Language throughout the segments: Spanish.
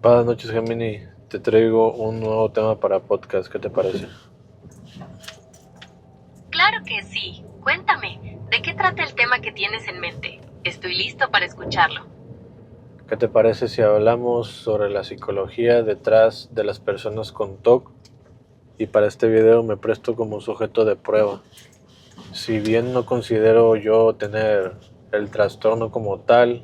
Buenas noches, Gemini. Te traigo un nuevo tema para podcast. ¿Qué te parece? Claro que sí. Cuéntame, ¿de qué trata el tema que tienes en mente? Estoy listo para escucharlo. ¿Qué te parece si hablamos sobre la psicología detrás de las personas con TOC? Y para este video me presto como sujeto de prueba. Si bien no considero yo tener el trastorno como tal,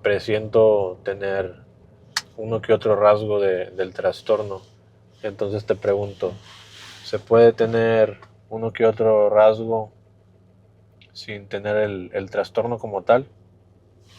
presiento tener uno que otro rasgo del trastorno. Entonces te pregunto, ¿se puede tener uno que otro rasgo sin tener el trastorno como tal?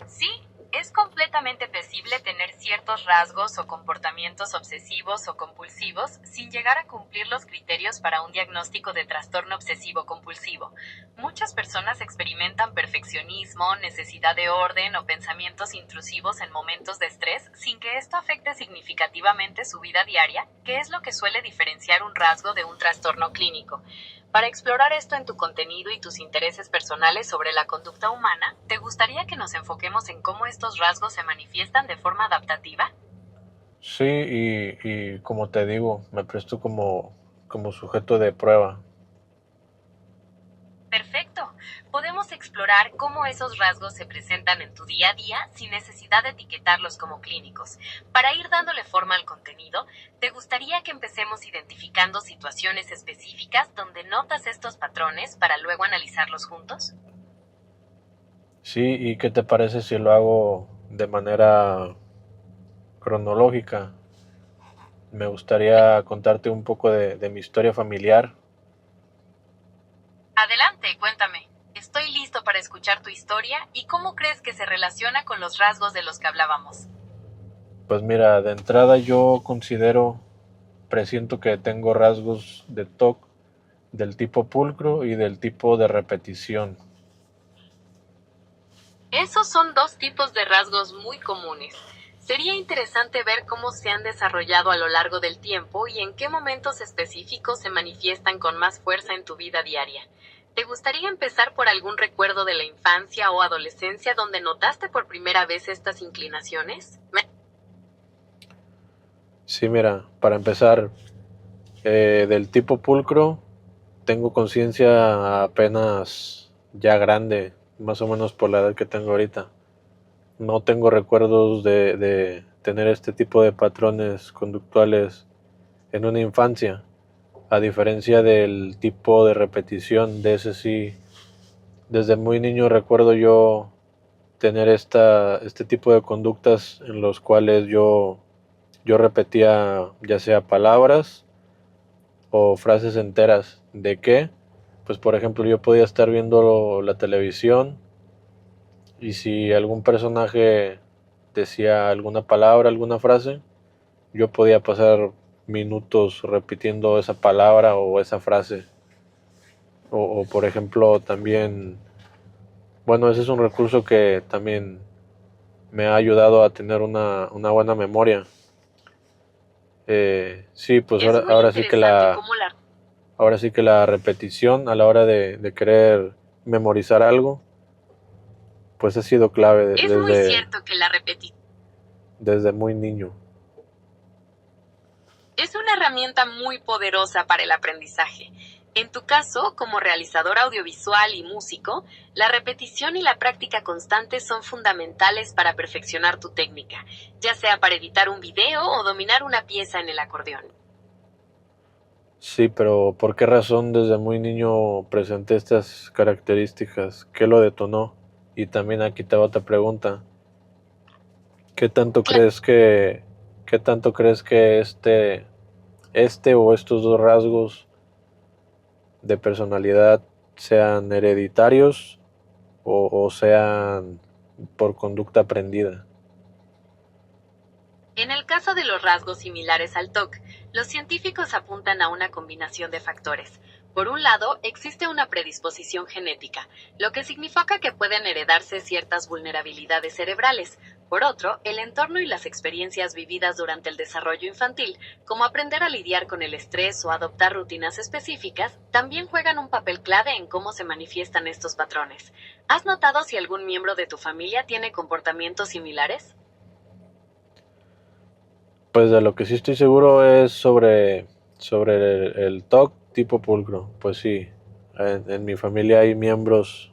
Sí, es completamente posible tener ciertos rasgos o comportamientos obsesivos o compulsivos sin llegar a cumplir los criterios para un diagnóstico de trastorno obsesivo compulsivo. Muchas personas experimentan perfeccionismo, necesidad de orden o pensamientos intrusivos en momentos de estrés sin que esto afecte significativamente su vida diaria, que es lo que suele diferenciar un rasgo de un trastorno clínico. Para explorar esto en tu contenido y tus intereses personales sobre la conducta humana, ¿te gustaría que nos enfoquemos en cómo estos rasgos se manifiestan de forma adaptativa? Sí, y como te digo, me presto como sujeto de prueba. Perfecto. Podemos explorar cómo esos rasgos se presentan en tu día a día sin necesidad de etiquetarlos como clínicos. Para ir dándole forma al contenido, ¿te gustaría que empecemos identificando situaciones específicas donde notas estos patrones para luego analizarlos juntos? Sí, ¿y qué te parece si lo hago de manera cronológica? Me gustaría contarte un poco de mi historia familiar. Adelante, cuéntame. Estoy listo para escuchar tu historia y cómo crees que se relaciona con los rasgos de los que hablábamos. Pues mira, de entrada yo presiento que tengo rasgos de TOC del tipo pulcro y del tipo de repetición. Esos son dos tipos de rasgos muy comunes. Sería interesante ver cómo se han desarrollado a lo largo del tiempo y en qué momentos específicos se manifiestan con más fuerza en tu vida diaria. ¿Te gustaría empezar por algún recuerdo de la infancia o adolescencia donde notaste por primera vez estas inclinaciones? Sí, mira, para empezar, del tipo pulcro tengo conciencia apenas ya grande, más o menos por la edad que tengo ahorita. No tengo recuerdos de tener este tipo de patrones conductuales en una infancia, a diferencia del tipo de repetición, de ese sí, desde muy niño recuerdo yo tener este tipo de conductas en los cuales yo repetía ya sea palabras o frases enteras. ¿De qué? Pues por ejemplo yo podía estar viendo la televisión y si algún personaje decía alguna palabra, alguna frase, yo podía pasar minutos repitiendo esa palabra o esa frase. O por ejemplo también, bueno, ese es un recurso que también me ha ayudado a tener una buena memoria. Sí, pues Es muy interesante cómo la ahora sí que la repetición a la hora de querer memorizar algo, pues ha sido clave Es muy cierto que la repetición desde muy niño. es una herramienta muy poderosa para el aprendizaje. En tu caso, como realizador audiovisual y músico, la repetición y la práctica constante son fundamentales para perfeccionar tu técnica, ya sea para editar un video o dominar una pieza en el acordeón. Sí, pero ¿por qué razón desde muy niño presenté estas características? ¿Qué lo detonó? Y también aquí te va otra pregunta. ¿Qué tanto Claro, crees que, qué tanto crees que este o estos dos rasgos de personalidad sean hereditarios o sean por conducta aprendida? en el caso de los rasgos similares al TOC, los científicos apuntan a una combinación de factores. Por un lado, existe una predisposición genética, lo que significa que pueden heredarse ciertas vulnerabilidades cerebrales. Por otro, el entorno y las experiencias vividas durante el desarrollo infantil, como aprender a lidiar con el estrés o adoptar rutinas específicas, también juegan un papel clave en cómo se manifiestan estos patrones. ¿Has notado si algún miembro de tu familia tiene comportamientos similares? Pues de lo que sí estoy seguro es sobre el TOC tipo pulcro. Pues sí, en mi familia hay miembros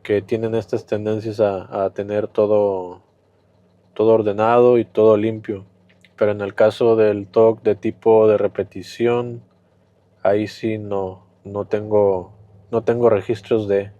que tienen estas tendencias a tener todo ordenado y todo limpio. Pero en el caso del TOC de tipo de repetición, ahí sí no tengo registros de.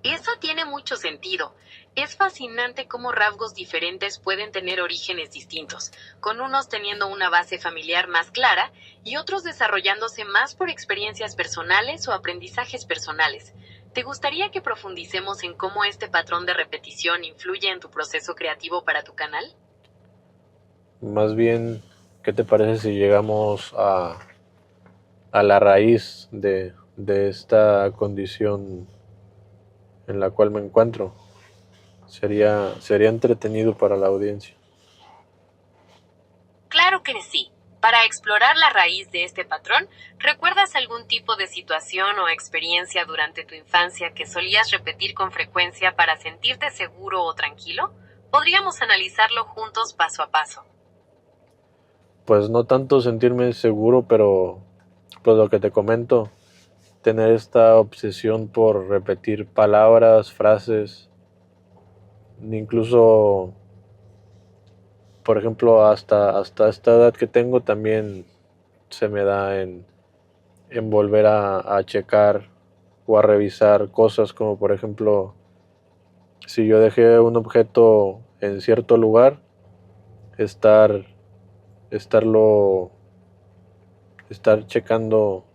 Eso tiene mucho sentido. Es fascinante cómo rasgos diferentes pueden tener orígenes distintos, con unos teniendo una base familiar más clara y otros desarrollándose más por experiencias personales o aprendizajes personales. ¿Te gustaría que profundicemos en cómo este patrón de repetición influye en tu proceso creativo para tu canal? Más bien, ¿qué te parece si llegamos a la raíz de esta condición en la cual me encuentro? Sería entretenido para la audiencia. Claro que sí. Para explorar la raíz de este patrón, ¿recuerdas algún tipo de situación o experiencia durante tu infancia que solías repetir con frecuencia para sentirte seguro o tranquilo? Podríamos analizarlo juntos paso a paso. Pues no tanto sentirme seguro, pero pues lo que te comento, tener esta obsesión por repetir palabras, frases, incluso, por ejemplo, hasta esta edad que tengo también se me da en volver a checar o a revisar cosas como por ejemplo, si yo dejé un objeto en cierto lugar, estar, estarlo, estar checando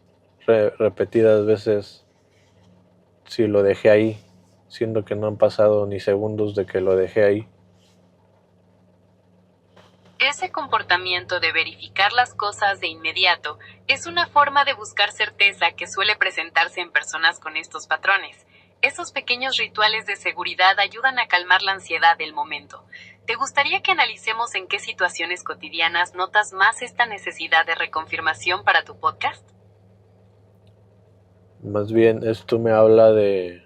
repetidas veces si lo dejé ahí, siendo que no han pasado ni segundos de que lo dejé ahí. Ese comportamiento de verificar las cosas de inmediato es una forma de buscar certeza que suele presentarse en personas con estos patrones. Esos pequeños rituales de seguridad ayudan a calmar la ansiedad del momento. ¿Te gustaría que analicemos en qué situaciones cotidianas notas más esta necesidad de reconfirmación para tu podcast? Más bien esto me habla de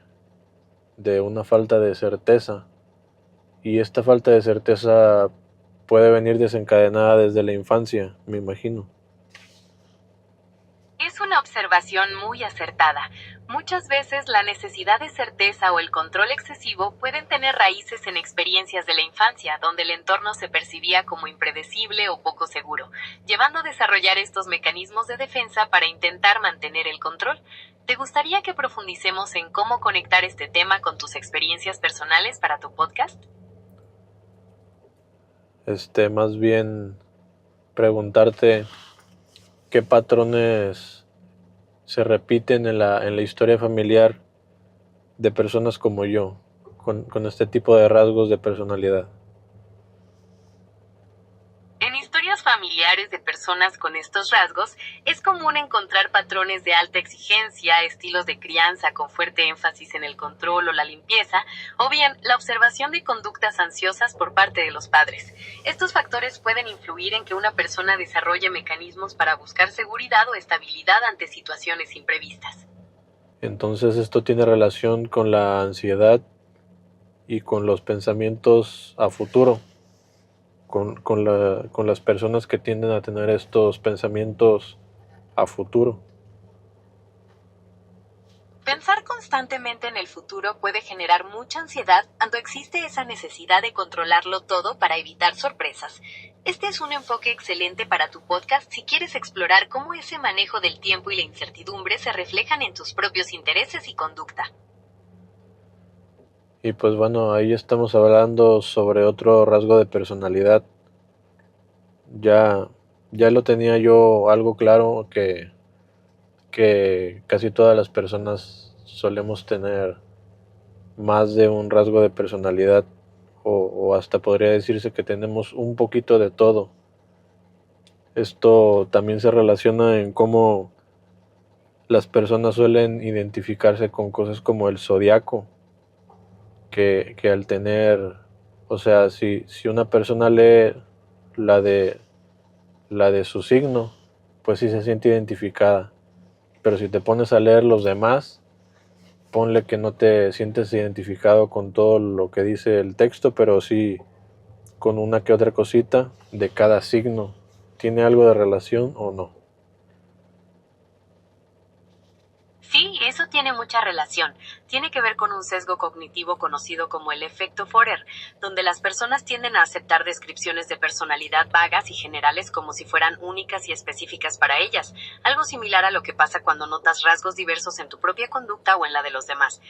una falta de certeza, y esta falta de certeza puede venir desencadenada desde la infancia, me imagino. Es una observación muy acertada. Muchas veces la necesidad de certeza o el control excesivo pueden tener raíces en experiencias de la infancia, donde el entorno se percibía como impredecible o poco seguro, llevando a desarrollar estos mecanismos de defensa para intentar mantener el control. ¿Te gustaría que profundicemos en cómo conectar este tema con tus experiencias personales para tu podcast? Más bien preguntarte qué patrones se repiten en la historia familiar de personas como yo, con este tipo de rasgos de personalidad. En historias familiares de personas con estos rasgos, es común encontrar patrones de alta exigencia, estilos de crianza con fuerte énfasis en el control o la limpieza, o bien la observación de conductas ansiosas por parte de los padres. Estos factores pueden influir en que una persona desarrolle mecanismos para buscar seguridad o estabilidad ante situaciones imprevistas. Entonces esto tiene relación con la ansiedad y con los pensamientos a futuro, con las personas que tienden a tener estos pensamientos a futuro. Pensar constantemente en el futuro puede generar mucha ansiedad cuando existe esa necesidad de controlarlo todo para evitar sorpresas. Este es un enfoque excelente para tu podcast si quieres explorar cómo ese manejo del tiempo y la incertidumbre se reflejan en tus propios intereses y conducta. Y pues bueno, ahí estamos hablando sobre otro rasgo de personalidad. Ya, ya lo tenía yo algo claro que casi todas las personas solemos tener más de un rasgo de personalidad, o hasta podría decirse que tenemos un poquito de todo. Esto también se relaciona en cómo las personas suelen identificarse con cosas como el zodiaco, que al tener, o sea, si una persona lee la de, la de su signo, pues sí se siente identificada. Pero si te pones a leer los demás, ponle que no te sientes identificado con todo lo que dice el texto, pero sí con una que otra cosita de cada signo. ¿Tiene algo de relación o no? Sí, eso tiene mucha relación. Tiene que ver con un sesgo cognitivo conocido como el efecto Forer, donde las personas tienden a aceptar descripciones de personalidad vagas y generales como si fueran únicas y específicas para ellas, algo similar a lo que pasa cuando notas rasgos diversos en tu propia conducta o en la de los demás.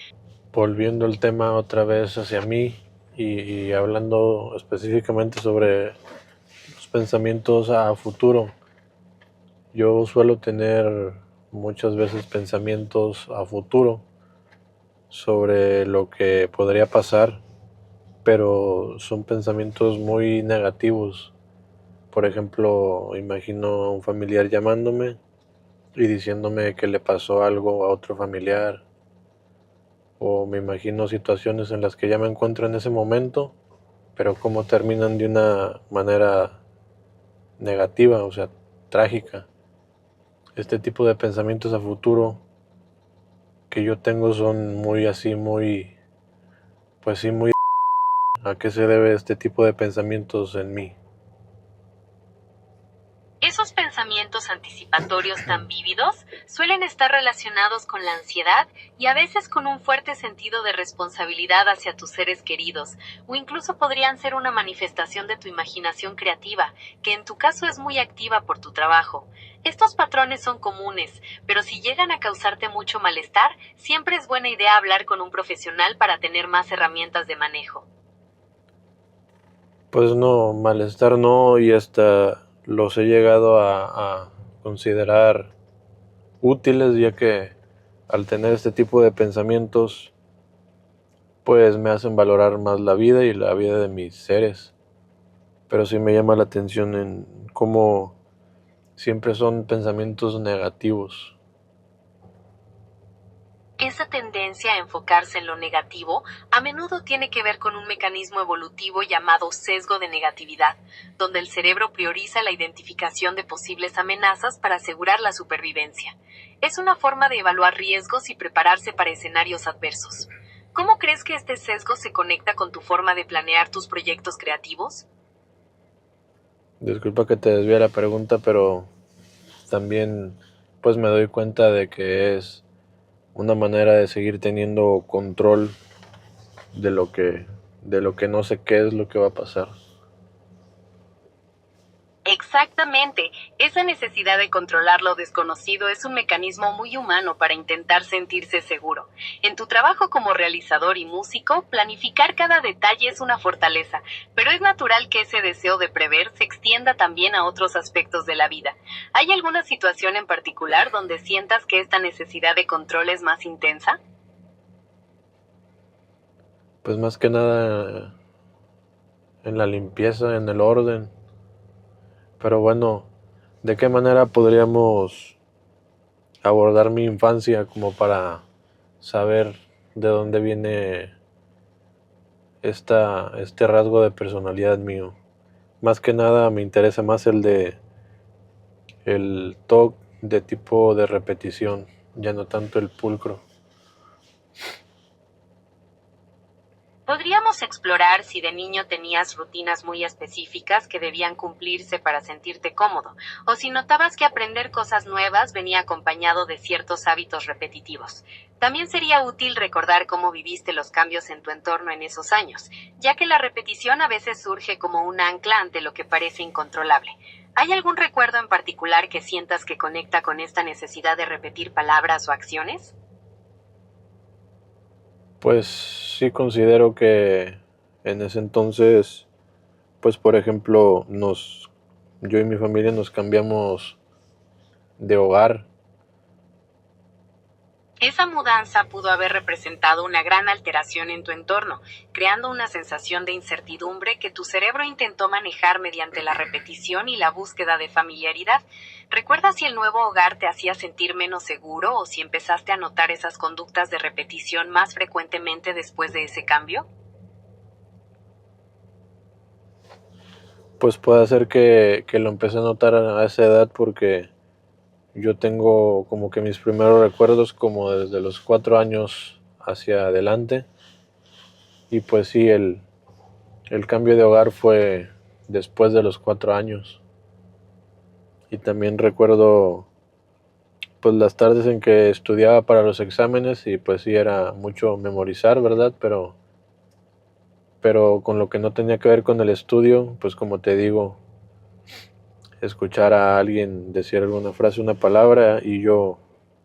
Volviendo el tema otra vez hacia mí y hablando específicamente sobre los pensamientos a futuro, yo suelo tener muchas veces pensamientos a futuro sobre lo que podría pasar, pero son pensamientos muy negativos. Por ejemplo, imagino a un familiar llamándome y diciéndome que le pasó algo a otro familiar, o me imagino situaciones en las que ya me encuentro en ese momento, pero cómo terminan de una manera negativa, o sea, trágica. Este tipo de pensamientos a futuro que yo tengo son muy así, muy, pues sí, muy... ¿A qué se debe este tipo de pensamientos en mí? Esos pensamientos anticipatorios tan vívidos suelen estar relacionados con la ansiedad y a veces con un fuerte sentido de responsabilidad hacia tus seres queridos, o incluso podrían ser una manifestación de tu imaginación creativa, que en tu caso es muy activa por tu trabajo. Estos patrones son comunes, pero si llegan a causarte mucho malestar, siempre es buena idea hablar con un profesional para tener más herramientas de manejo. Pues no, malestar no, y hasta los he llegado a considerar útiles, ya que al tener este tipo de pensamientos, pues me hacen valorar más la vida y la vida de mis seres. Pero sí me llama la atención en cómo siempre son pensamientos negativos. Esa tendencia a enfocarse en lo negativo a menudo tiene que ver con un mecanismo evolutivo llamado sesgo de negatividad, donde el cerebro prioriza la identificación de posibles amenazas para asegurar la supervivencia. Es una forma de evaluar riesgos y prepararse para escenarios adversos. ¿Cómo crees que este sesgo se conecta con tu forma de planear tus proyectos creativos? Disculpa que te desvíe la pregunta, pero también pues me doy cuenta de que es una manera de seguir teniendo control de lo que no sé qué es lo que va a pasar. Exactamente, esa necesidad de controlar lo desconocido es un mecanismo muy humano para intentar sentirse seguro. En tu trabajo como realizador y músico, planificar cada detalle es una fortaleza, pero es natural que ese deseo de prever se extienda también a otros aspectos de la vida. ¿Hay alguna situación en particular donde sientas que esta necesidad de control es más intensa? Pues más que nada en la limpieza, en el orden. Pero bueno, ¿de qué manera podríamos abordar mi infancia como para saber de dónde viene este rasgo de personalidad mío? Más que nada me interesa más el TOC de tipo de repetición, ya no tanto el pulcro. Podríamos explorar si de niño tenías rutinas muy específicas que debían cumplirse para sentirte cómodo, o si notabas que aprender cosas nuevas venía acompañado de ciertos hábitos repetitivos. También sería útil recordar cómo viviste los cambios en tu entorno en esos años, ya que la repetición a veces surge como un ancla ante lo que parece incontrolable. ¿Hay algún recuerdo en particular que sientas que conecta con esta necesidad de repetir palabras o acciones? Pues sí considero que en ese entonces, pues por ejemplo, yo y mi familia nos cambiamos de hogar. Esa mudanza pudo haber representado una gran alteración en tu entorno, creando una sensación de incertidumbre que tu cerebro intentó manejar mediante la repetición y la búsqueda de familiaridad. ¿Recuerdas si el nuevo hogar te hacía sentir menos seguro o si empezaste a notar esas conductas de repetición más frecuentemente después de ese cambio? Pues puede ser que lo empecé a notar a esa edad porque yo tengo como que mis primeros recuerdos como desde los 4 años hacia adelante, y pues sí, El cambio de hogar fue después de los 4 años. Y también recuerdo pues las tardes en que estudiaba para los exámenes y pues sí era mucho memorizar, ¿verdad? Pero con lo que no tenía que ver con el estudio, pues como te digo, escuchar a alguien decir alguna frase, una palabra y yo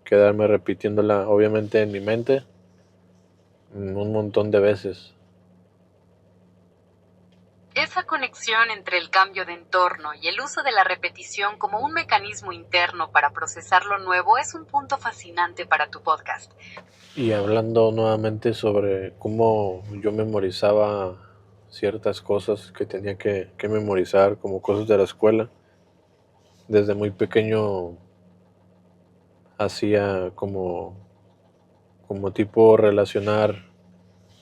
quedarme repitiéndola obviamente en mi mente un montón de veces. Esa conexión entre el cambio de entorno y el uso de la repetición como un mecanismo interno para procesar lo nuevo es un punto fascinante para tu podcast. Y hablando nuevamente sobre cómo yo memorizaba ciertas cosas que tenía que memorizar, como cosas de la escuela, desde muy pequeño hacía como tipo relacionar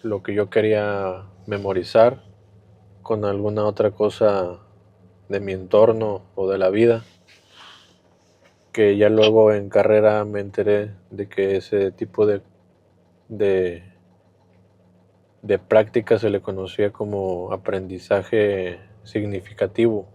lo que yo quería memorizar con alguna otra cosa de mi entorno o de la vida, que ya luego en carrera me enteré de que ese tipo de, de práctica se le conocía como aprendizaje significativo.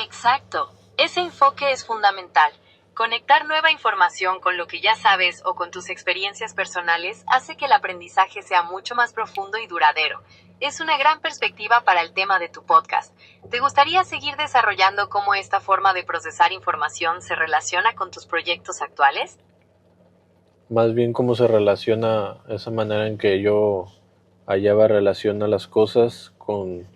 Exacto. Ese enfoque es fundamental. Conectar nueva información con lo que ya sabes o con tus experiencias personales hace que el aprendizaje sea mucho más profundo y duradero. Es una gran perspectiva para el tema de tu podcast. ¿Te gustaría seguir desarrollando cómo esta forma de procesar información se relaciona con tus proyectos actuales? Más bien cómo se relaciona esa manera en que yo hallaba relación a las cosas con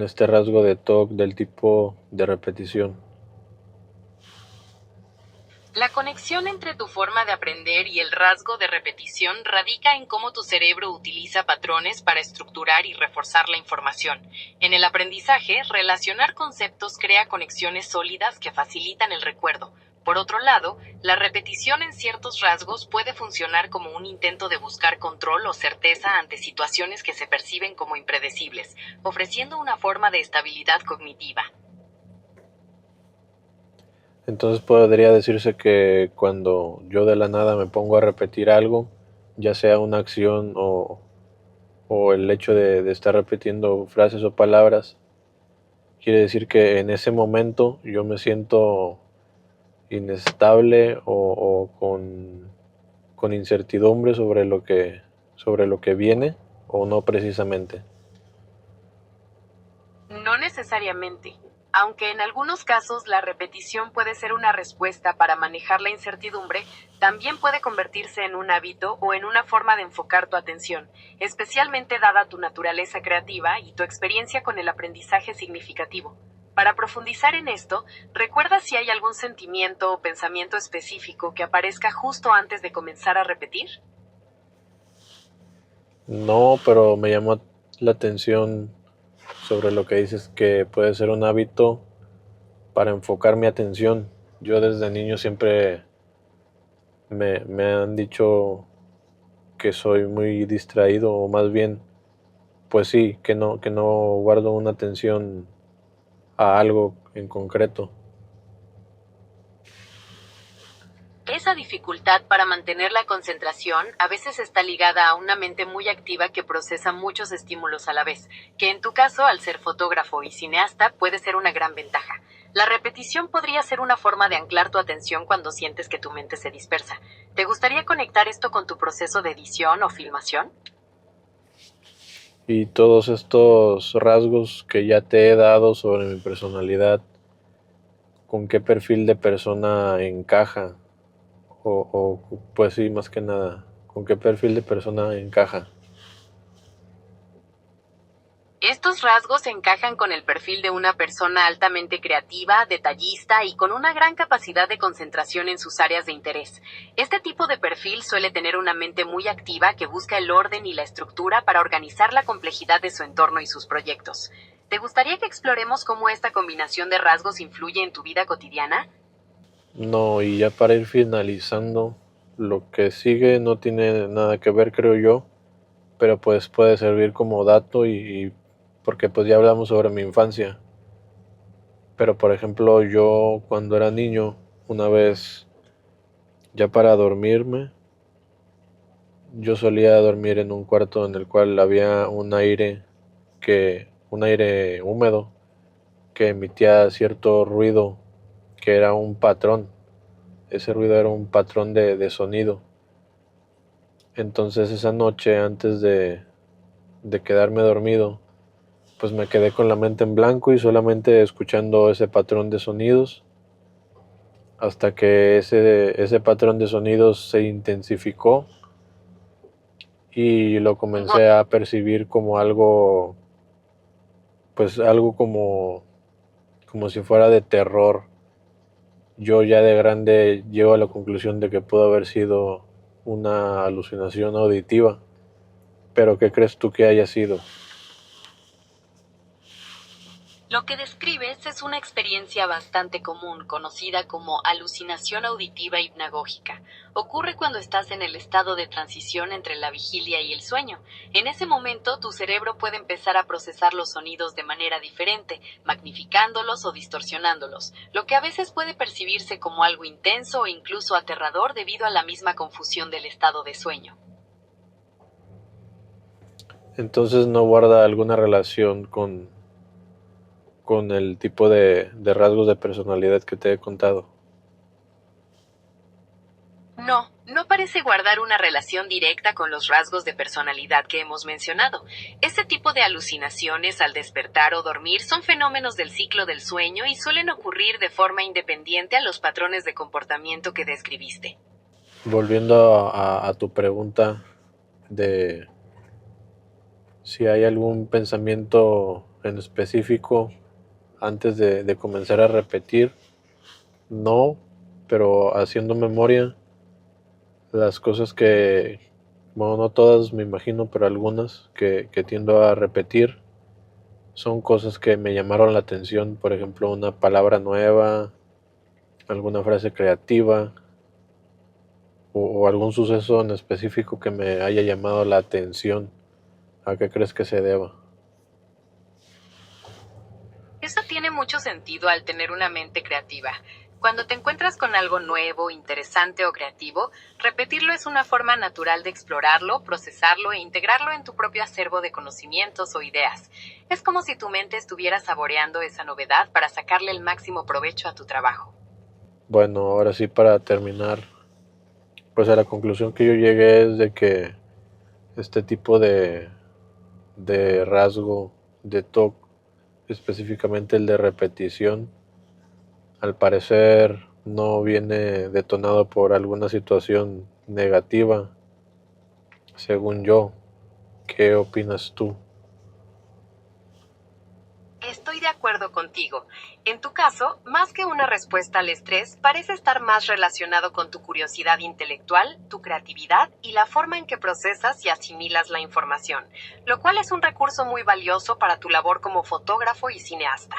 este rasgo de TOC del tipo de repetición. La conexión entre tu forma de aprender y el rasgo de repetición radica en cómo tu cerebro utiliza patrones para estructurar y reforzar la información. En el aprendizaje, relacionar conceptos crea conexiones sólidas que facilitan el recuerdo. Por otro lado, la repetición en ciertos rasgos puede funcionar como un intento de buscar control o certeza ante situaciones que se perciben como impredecibles, ofreciendo una forma de estabilidad cognitiva. Entonces podría decirse que cuando yo de la nada me pongo a repetir algo, ya sea una acción o el hecho de estar repitiendo frases o palabras, quiere decir que en ese momento yo me siento inestable o con incertidumbre sobre lo que viene o no precisamente. No necesariamente. Aunque en algunos casos la repetición puede ser una respuesta para manejar la incertidumbre, también puede convertirse en un hábito o en una forma de enfocar tu atención, especialmente dada tu naturaleza creativa y tu experiencia con el aprendizaje significativo. Para profundizar en esto, recuerda si hay algún sentimiento o pensamiento específico que aparezca justo antes de comenzar a repetir. No, pero me llamó la atención sobre lo que dices que puede ser un hábito para enfocar mi atención. Yo desde niño siempre me han dicho que soy muy distraído o más bien, pues sí, que no guardo una atención a algo en concreto. Esa dificultad para mantener la concentración a veces está ligada a una mente muy activa que procesa muchos estímulos a la vez, que en tu caso, al ser fotógrafo y cineasta, puede ser una gran ventaja. La repetición podría ser una forma de anclar tu atención cuando sientes que tu mente se dispersa. ¿Te gustaría conectar esto con tu proceso de edición o filmación? Y todos estos rasgos que ya te he dado sobre mi personalidad, ¿con qué perfil de persona encaja? Pues sí, más que nada, ¿con qué perfil de persona encaja? Estos rasgos encajan con el perfil de una persona altamente creativa, detallista y con una gran capacidad de concentración en sus áreas de interés. Este tipo de perfil suele tener una mente muy activa que busca el orden y la estructura para organizar la complejidad de su entorno y sus proyectos. ¿Te gustaría que exploremos cómo esta combinación de rasgos influye en tu vida cotidiana? No, y ya para ir finalizando, lo que sigue no tiene nada que ver, creo yo, pero pues puede servir como dato y porque pues ya hablamos sobre mi infancia. Pero por ejemplo, yo cuando era niño, una vez ya para dormirme, yo solía dormir en un cuarto en el cual había un aire húmedo que emitía cierto ruido que era un patrón. Ese ruido era un patrón de sonido. Entonces esa noche, antes de quedarme dormido, pues me quedé con la mente en blanco y solamente escuchando ese patrón de sonidos hasta que ese patrón de sonidos se intensificó y lo comencé a percibir como algo, pues algo como si fuera de terror. Yo ya de grande llego a la conclusión de que pudo haber sido una alucinación auditiva, pero ¿qué crees tú que haya sido? Lo que describes es una experiencia bastante común, conocida como alucinación auditiva hipnagógica. Ocurre cuando estás en el estado de transición entre la vigilia y el sueño. En ese momento, tu cerebro puede empezar a procesar los sonidos de manera diferente, magnificándolos o distorsionándolos, lo que a veces puede percibirse como algo intenso o incluso aterrador debido a la misma confusión del estado de sueño. Entonces no guarda alguna relación con el tipo de rasgos de personalidad que te he contado. No, no parece guardar una relación directa con los rasgos de personalidad que hemos mencionado. Este tipo de alucinaciones al despertar o dormir son fenómenos del ciclo del sueño y suelen ocurrir de forma independiente a los patrones de comportamiento que describiste. Volviendo a tu pregunta de si hay algún pensamiento en específico antes de comenzar a repetir, no, pero haciendo memoria, las cosas bueno, no todas me imagino, pero algunas que tiendo a repetir son cosas que me llamaron la atención, por ejemplo, una palabra nueva, alguna frase creativa o algún suceso en específico que me haya llamado la atención. ¿A qué crees que se deba? Eso tiene mucho sentido al tener una mente creativa. Cuando te encuentras con algo nuevo, interesante o creativo, repetirlo es una forma natural de explorarlo, procesarlo e integrarlo en tu propio acervo de conocimientos o ideas. Es como si tu mente estuviera saboreando esa novedad para sacarle el máximo provecho a tu trabajo. Bueno, ahora sí para terminar, pues a la conclusión que yo llegué es de que este tipo de rasgo, de TOC, específicamente el de repetición, al parecer no viene detonado por alguna situación negativa, según yo. ¿Qué opinas tú? Estoy de acuerdo contigo. En tu caso, más que una respuesta al estrés, parece estar más relacionado con tu curiosidad intelectual, tu creatividad y la forma en que procesas y asimilas la información, lo cual es un recurso muy valioso para tu labor como fotógrafo y cineasta.